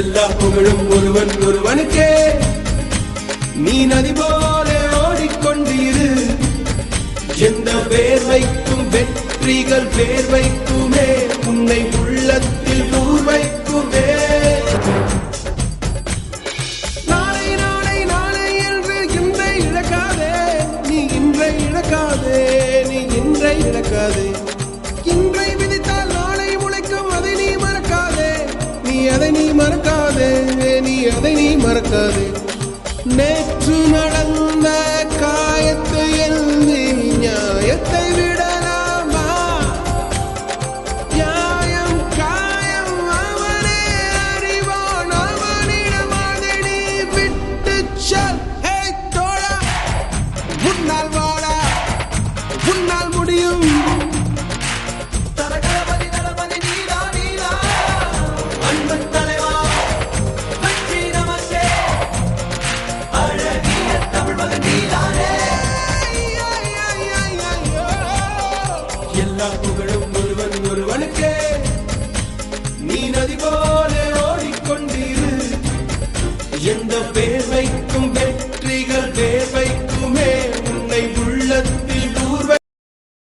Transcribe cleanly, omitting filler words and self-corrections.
எல்லா புகழும் ஒருவன் ஒருவனுக்கே. நீ நதி போல ஓடிக்கொண்டிரு. எந்த வேர்வைக்கும் வெற்றிகள் வேர்வைக்குமே. உன்னை உள்ளத்தில் பூர்வைக்குமே. நாளை நாளை நாளை என்று இன்றை இழக்காதே. நீ இன்றை இழக்காதே. நீ இன்றை இழக்காதே. இன்றை விதித்தால் நாளை முளைக்கும். அதை நீ மறக்காதே. நீ அதை நீ மறக்காதே. நீ அதை நீ மறக்காதே. நேற்று நடந்த காயத்தை எழுதி நியாயத்தை விடலாமா? நியாயம் காயம் அவனே அறிவான். அவனிடம் அதை நீ விட்டு சொல். ஹே தோழா, உன்னால் வாழா, உன்னால் முடியும். எல்லா புகழும் ஒருவன் ஒருவனுக்கே. நீ நதி போல ஓடிக்கொண்டிரு. எந்த பேர்வைக்கும்